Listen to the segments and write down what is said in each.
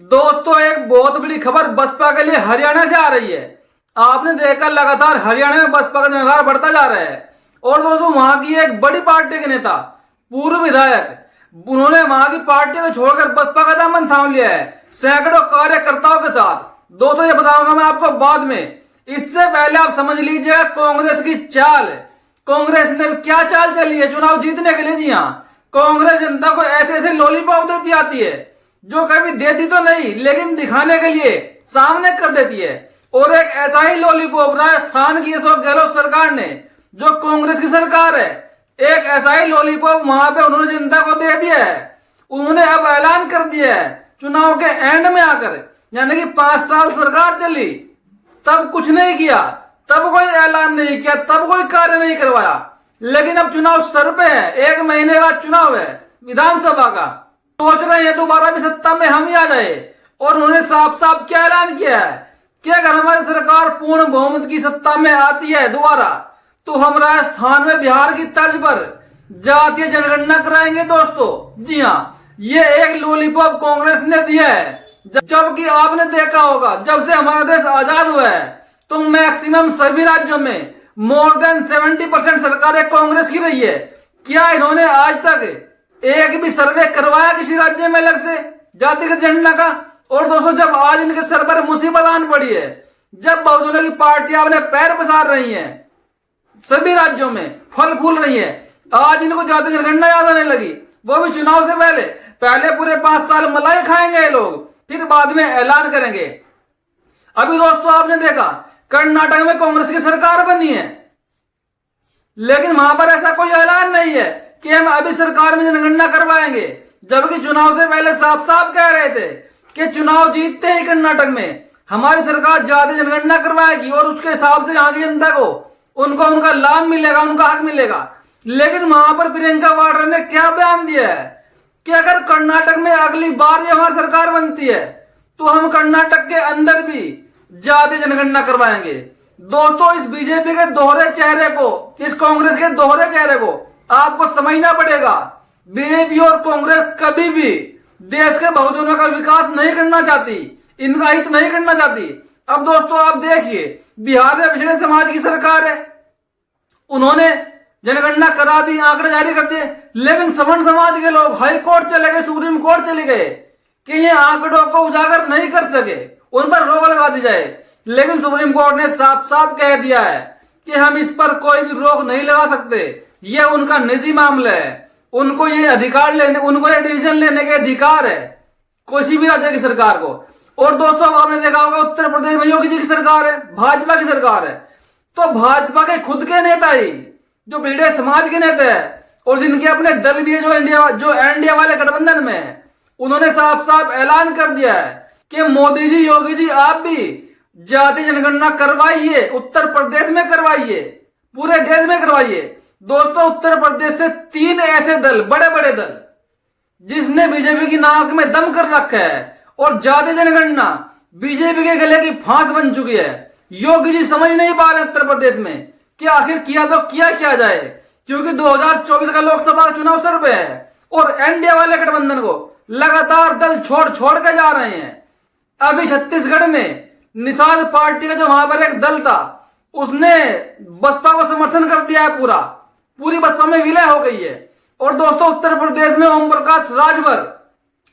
दोस्तों, एक बहुत बड़ी खबर बसपा के लिए हरियाणा से आ रही है। आपने देखा लगातार हरियाणा में बसपा का जनाधार बढ़ता जा रहा है। और दोस्तों, वहां की एक बड़ी पार्टी के नेता, पूर्व विधायक, उन्होंने वहां की पार्टी को छोड़कर बसपा का दामन थाम लिया है सैकड़ों कार्यकर्ताओं के साथ। दोस्तों, ये बताऊंगा मैं आपको बाद में। इससे पहले आप समझ लीजिएगा कांग्रेस की चाल। कांग्रेस ने क्या चाल चली है चुनाव जीतने के लिए। जी हाँ, कांग्रेस जनता को ऐसे ऐसे लॉलीपॉप देती आती है जो कभी देती तो नहीं, लेकिन दिखाने के लिए सामने कर देती है। और एक ऐसा ही लॉलीपॉप राजस्थान की अशोक गहलोत सरकार ने, जो कांग्रेस की सरकार है, एक ऐसा ही लॉलीपॉप वहां पे उन्होंने जनता को दे दिया है। उन्होंने अब ऐलान कर दिया है चुनाव के एंड में आकर, यानी कि 5 साल सरकार चली तब कुछ नहीं किया, तब कोई ऐलान नहीं किया, तब कोई कार्य नहीं करवाया। लेकिन अब चुनाव सर पे है, 1 महीने बाद चुनाव है विधानसभा का। सोच रहे हैं दोबारा भी सत्ता में हम ही आ जाए। और उन्होंने साफ साफ क्या ऐलान किया है कि अगर हमारी सरकार पूर्ण बहुमत की सत्ता में आती है दोबारा, तो हम राजस्थान में बिहार की तर्ज पर जातीय जनगणना कराएंगे। दोस्तों, जी हाँ, ये एक लॉलीपॉप कांग्रेस ने दिया है। जबकि आपने देखा होगा, जब से हमारा देश आजाद हुआ है तो मैक्सिमम सभी राज्यों में मोर देन 70% सरकारें कांग्रेस की रही है। क्या इन्होंने आज तक एक भी सर्वे करवाया किसी राज्य में अलग से जातिगत जनगणना का? और दोस्तों, जब आज इनके सर पर मुसीबत आन पड़ी है, जब बहुजनों की पार्टियां अपने पैर पसार रही हैं, सभी राज्यों में फल फूल रही है, आज इनको जाति जनगणना याद आने लगी, वो भी चुनाव से पहले। पहले पूरे 5 साल मलाई खाएंगे लोग, फिर बाद में ऐलान करेंगे। अभी दोस्तों, आपने देखा कर्नाटक में कांग्रेस की सरकार बनी है, लेकिन वहां पर ऐसा कोई ऐलान नहीं है कि हम अभी सरकार में जनगणना करवाएंगे। जबकि चुनाव से पहले साफ साफ कह रहे थे कि चुनाव जीतते ही कर्नाटक में हमारी सरकार जाति जनगणना करवाएगी और उसके हिसाब से यहाँ की जनता को उनको उनका लाभ मिलेगा, उनका हक मिलेगा। लेकिन वहां पर प्रियंका वाड्रा ने क्या बयान दिया है कि अगर कर्नाटक में अगली बार भी हमारी सरकार बनती है तो हम कर्नाटक के अंदर भी जाति जनगणना करवाएंगे। दोस्तों, इस बीजेपी के दोहरे चेहरे को, इस कांग्रेस के दोहरे चेहरे को आपको समझना पड़ेगा। बीजेपी और कांग्रेस कभी भी देश के बहुजनों का विकास नहीं करना चाहती, इनका हित नहीं करना चाहती। अब दोस्तों, आप देखिए, बिहार में पिछड़े समाज की सरकार है, उन्होंने जनगणना करा दी, आंकड़े जारी कर दिए, लेकिन सवर्ण समाज के लोग हाई कोर्ट चले गए, सुप्रीम कोर्ट चले गए कि ये आंकड़ों को उजागर नहीं कर सके, उन पर रोक लगा दी जाए। लेकिन सुप्रीम कोर्ट ने साफ साफ कह दिया है कि हम इस पर कोई भी रोक नहीं लगा सकते, ये उनका निजी मामला है, उनको ये अधिकार लेने, उनको ये डिसीजन लेने के अधिकार है किसी भी राज्य की सरकार को। और दोस्तों, आपने देखा होगा उत्तर प्रदेश में योगी जी की सरकार है, भाजपा की सरकार है, तो भाजपा के खुद के नेता ही जो भिड़े समाज के नेता है और जिनके अपने दल भी है जो एनडीए वाले गठबंधन में है, उन्होंने साफ साफ ऐलान कर दिया है कि मोदी जी, योगी जी, आप भी जाति जनगणना करवाइए, उत्तर प्रदेश में करवाइए, पूरे देश में करवाइए। दोस्तों, उत्तर प्रदेश से 3 ऐसे दल, बड़े बड़े दल, जिसने बीजेपी की नाक में दम कर रखा है, और जाति जनगणना बीजेपी के गले की फांस बन चुकी है। योगी जी समझ नहीं पा रहे उत्तर प्रदेश में कि आखिर किया तो क्या जाए, क्योंकि 2024 का लोकसभा चुनाव सर पे है और एनडीए वाले गठबंधन को लगातार दल छोड़ छोड़ के जा रहे हैं। अभी छत्तीसगढ़ में निषाद पार्टी का जो वहां पर एक दल था, उसने बसपा को समर्थन कर दिया है, पूरी बसपा में विलय हो गई है। और दोस्तों, उत्तर प्रदेश में ओम प्रकाश राजभर,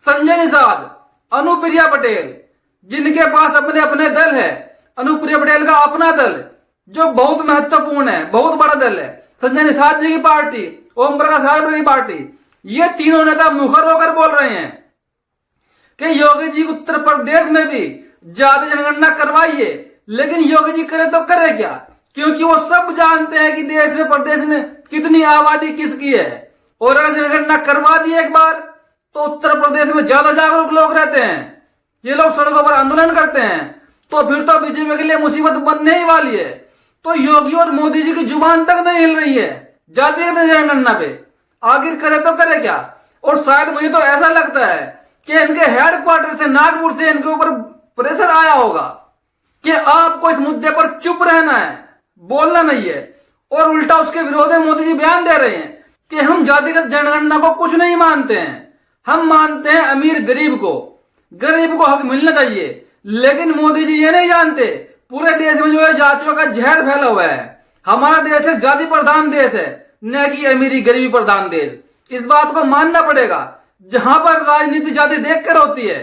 संजय निषाद, अनुप्रिया पटेल, जिनके पास अपने अपने दल है, अनुप्रिया पटेल का अपना दल जो बहुत महत्वपूर्ण है, बहुत बड़ा दल है, संजय निषाद जी की पार्टी, ओम प्रकाश राजभर की पार्टी, ये तीनों नेता मुखर होकर बोल रहे हैं कि योगी जी उत्तर प्रदेश में भी जाति जनगणना करवाइए। लेकिन योगी जी करे तो करे क्या, क्योंकि वो सब जानते हैं कि देश में, प्रदेश में कितनी आबादी किसकी है। और अगर जनगणना करवा दी एक बार तो उत्तर प्रदेश में ज्यादा जागरूक लोग रहते हैं, ये लोग सड़कों पर आंदोलन करते हैं, तो फिर तो बीजेपी के लिए मुसीबत बनने ही वाली है। तो योगी और मोदी जी की जुबान तक नहीं हिल रही है जातीय जनगणना पे, आखिर करे तो करे क्या। और शायद मुझे तो ऐसा लगता है कि इनके हेडक्वार्टर से, नागपुर से इनके ऊपर प्रेशर आया होगा कि आपको इस मुद्दे पर चुप रहना है, बोलना नहीं है। और उल्टा उसके विरोध में मोदी जी बयान दे रहे हैं कि हम जातिगत जनगणना को कुछ नहीं मानते हैं, हम मानते हैं अमीर गरीब को। गरीब को हक मिलना चाहिए। लेकिन मोदी जी ये नहीं जानते पूरे देश में जो है जातियों का जहर फैला हुआ है। हमारा देश एक जाति प्रधान देश है, न कि अमीरी गरीबी प्रधान देश। इस बात को मानना पड़ेगा। जहां पर राजनीति जाति देखकर होती है,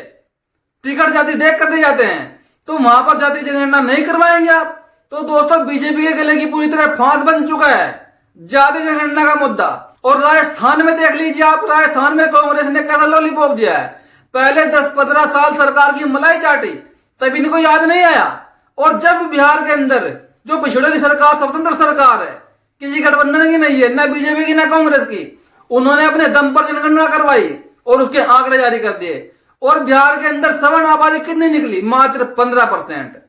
टिकट जाति देख कर दे जाते हैं, तो वहां पर जाति जनगणना नहीं करवाएंगे आप? तो दोस्तों बीजेपी के गले की पूरी तरह फांस बन चुका है जाति जनगणना का मुद्दा। और राजस्थान में देख लीजिए आप, राजस्थान में कांग्रेस ने कैसा लॉलीपॉप दिया है। पहले 10-15 साल सरकार की मलाई चाटी, तब इनको याद नहीं आया। और जब बिहार के अंदर जो पिछड़ों की सरकार, स्वतंत्र सरकार है, किसी गठबंधन की नहीं है, न बीजेपी की न कांग्रेस की, उन्होंने अपने दम पर जनगणना करवाई और उसके आंकड़े जारी कर दिए। और बिहार के अंदर सवर्ण आबादी कितनी निकली? मात्र 15%।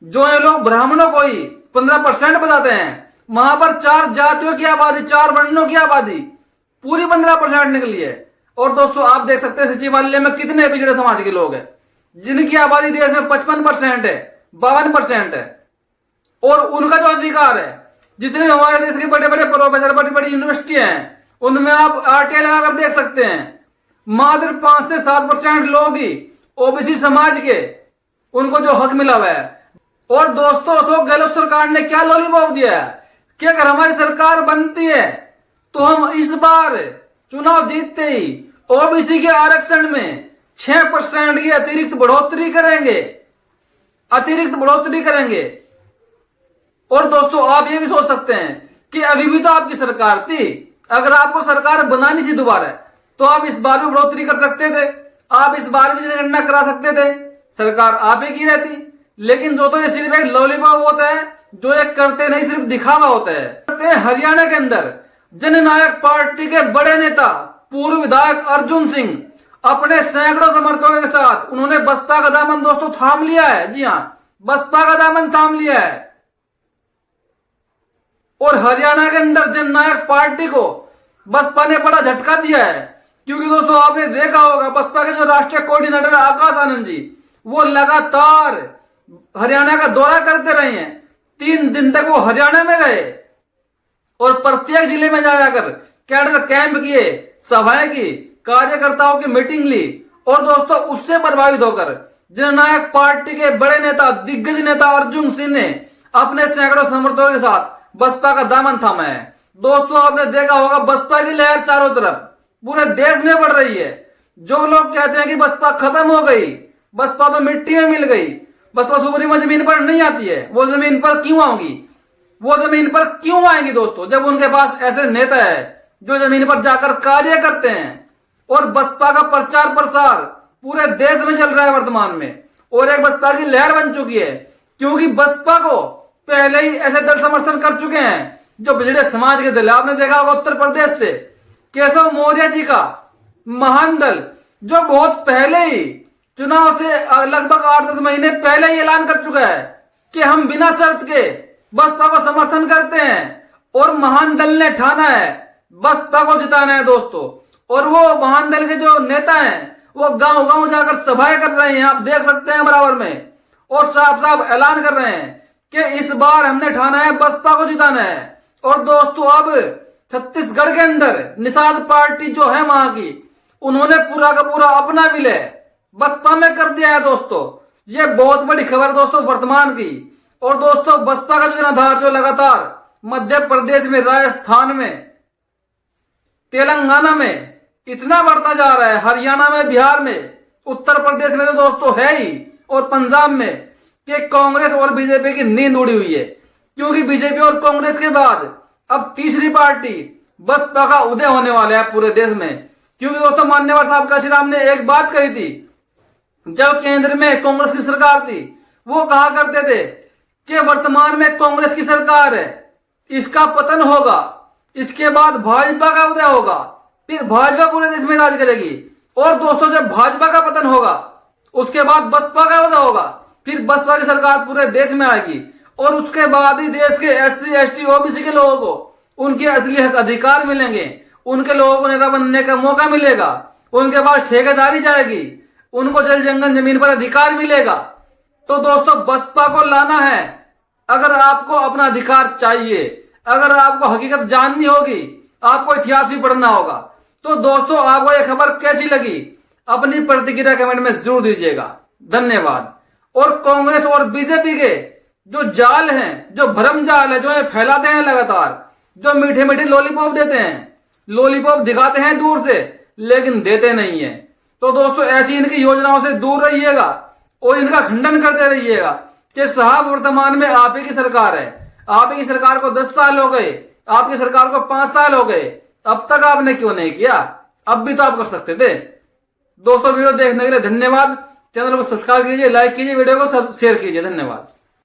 जो ये लोग ब्राह्मणों को ही 15% बताते हैं, वहां पर 4 जातियों की आबादी, 4 वर्णों की आबादी पूरी 15% निकली है। और दोस्तों आप देख सकते हैं सचिवालय में कितने पिछड़े समाज के लोग हैं, जिनकी आबादी देश में 55% है, 52% है। और उनका जो अधिकार है, जितने हमारे देश के बड़े बड़े प्रोफेसर, बड़ी बड़ी यूनिवर्सिटियां हैं, उनमें आप आरटीआई लगाकर देख सकते हैं, मात्र 5 से 7% लोग ही ओबीसी समाज के, उनको जो हक मिला हुआ है। और दोस्तों अशोक गहलोत सरकार ने क्या लॉलीपॉप दिया है कि अगर हमारी सरकार बनती है तो हम इस बार चुनाव जीतते ही ओबीसी के आरक्षण में 6% की अतिरिक्त बढ़ोतरी करेंगे। और दोस्तों आप ये भी सोच सकते हैं कि अभी भी तो आपकी सरकार थी, अगर आपको सरकार बनानी थी दोबारा, तो आप इस बार भी बढ़ोतरी कर सकते थे, आप इस बार भी जनगणना करा सकते थे, सरकार आप ही की रहती। लेकिन जो तो ये सिर्फ एक लॉलीपॉप होता है, जो ये करते नहीं, सिर्फ दिखावा होता है। हरियाणा के अंदर जननायक पार्टी के बड़े नेता पूर्व विधायक अर्जुन सिंह अपने सैकड़ों समर्थकों के साथ उन्होंने बसपा का दामन दोस्तों थाम लिया है। जी हां, बसपा का दामन थाम लिया है। और हरियाणा के अंदर जननायक पार्टी को बसपा ने बड़ा झटका दिया है, क्योंकि दोस्तों आपने देखा होगा बसपा के जो राष्ट्रीय कोऑर्डिनेटर आकाश आनंद जी, वो लगातार हरियाणा का दौरा करते रहे हैं। 3 दिन तक वो हरियाणा में रहे और प्रत्येक जिले में जाकर कैडर कैंप किए, सभाएं की, कार्यकर्ताओं की मीटिंग ली। और दोस्तों उससे प्रभावित होकर जननायक पार्टी के बड़े नेता, दिग्गज नेता अर्जुन सिंह ने अपने सैकड़ों समर्थकों के साथ बसपा का दामन थामा है। दोस्तों आपने देखा होगा बसपा की लहर चारों तरफ पूरे देश में बढ़ रही है। जो लोग कहते हैं कि बसपा खत्म हो गई, बसपा तो मिट्टी में मिल गई, बसपा सुप्रीमो जमीन पर नहीं आती है, वो जमीन पर क्यों आऊंगी? वो जमीन पर क्यों आएंगी दोस्तों, जब उनके पास ऐसे नेता है जो जमीन पर जाकर कार्य करते हैं। और बसपा का प्रचार प्रसार पूरे देश में चल रहा है वर्तमान में, और एक बसपा की लहर बन चुकी है, क्योंकि बसपा को पहले ही ऐसे दल समर्थन कर चुके हैं जो पिछड़े समाज के दल। आपने देखा होगा उत्तर प्रदेश से केशव मौर्य जी का महान दल, जो बहुत पहले ही चुनाव से लगभग 8-10 महीने पहले ही ऐलान कर चुका है कि हम बिना शर्त के बसपा को समर्थन करते हैं। और महान दल ने ठाना है बसपा को जिताना है दोस्तों। और वो महान दल के जो नेता हैं वो गांव गांव जाकर सभाएं कर रहे हैं, आप देख सकते हैं बराबर में, और साफ साफ ऐलान कर रहे हैं कि इस बार हमने ठाना है बसपा को जिताना है। और दोस्तों अब छत्तीसगढ़ के अंदर निषाद पार्टी जो है वहां की, उन्होंने पूरा का पूरा अपना विलय बसपा में कर दिया है दोस्तों। ये बहुत बड़ी खबर दोस्तों वर्तमान की। और दोस्तों बसपा का जनाधार जो लगातार मध्य प्रदेश में, राजस्थान में, तेलंगाना में इतना बढ़ता जा रहा है, हरियाणा में, बिहार में, उत्तर प्रदेश में तो दोस्तों है ही, और पंजाब में, कि कांग्रेस और बीजेपी की नींद उड़ी हुई है। क्योंकि बीजेपी और कांग्रेस के बाद अब तीसरी पार्टी बसपा का उदय होने वाला है पूरे देश में। क्योंकि दोस्तों मान्यवर साहब काशीराम ने एक बात कही थी, जब केंद्र में कांग्रेस की सरकार थी, वो कहा करते थे कि वर्तमान में कांग्रेस की सरकार है, इसका पतन होगा, इसके बाद भाजपा का उदय होगा, फिर भाजपा पूरे देश में राज करेगी। और दोस्तों जब भाजपा का पतन होगा, उसके बाद बसपा का उदय होगा, फिर बसपा की सरकार पूरे देश में आएगी। और उसके बाद ही देश के SC ST OBC के लोगों को उनके असली हक अधिकार मिलेंगे, उनके लोगों को नेता बनने का मौका मिलेगा, उनके पास ठेकेदारी जाएगी, उनको जल जंगल जमीन पर अधिकार मिलेगा। तो दोस्तों बसपा को लाना है। अगर आपको अपना अधिकार चाहिए, अगर आपको हकीकत जाननी होगी, आपको इतिहास भी पढ़ना होगा। तो दोस्तों आपको ये खबर कैसी लगी? अपनी प्रतिक्रिया कमेंट में जरूर दीजिएगा। धन्यवाद। और कांग्रेस और बीजेपी के जो जाल हैं, जो भ्रम जाल है, जो ये फैलाते हैं लगातार, जो मीठे मीठे लॉलीपॉप देते हैं, लॉलीपॉप दिखाते हैं दूर से लेकिन देते नहीं है। तो दोस्तों ऐसी इनकी योजनाओं से दूर रहिएगा और इनका खंडन करते रहिएगा कि साहब वर्तमान में आप ही की सरकार है, आप ही की सरकार को 10 साल हो गए, आपकी सरकार को 5 साल हो गए, अब तक आपने क्यों नहीं किया, अब भी तो आप कर सकते थे। दोस्तों वीडियो देखने के लिए धन्यवाद। चैनल को सब्सक्राइब कीजिए, लाइक कीजिए, वीडियो को शेयर कीजिए। धन्यवाद।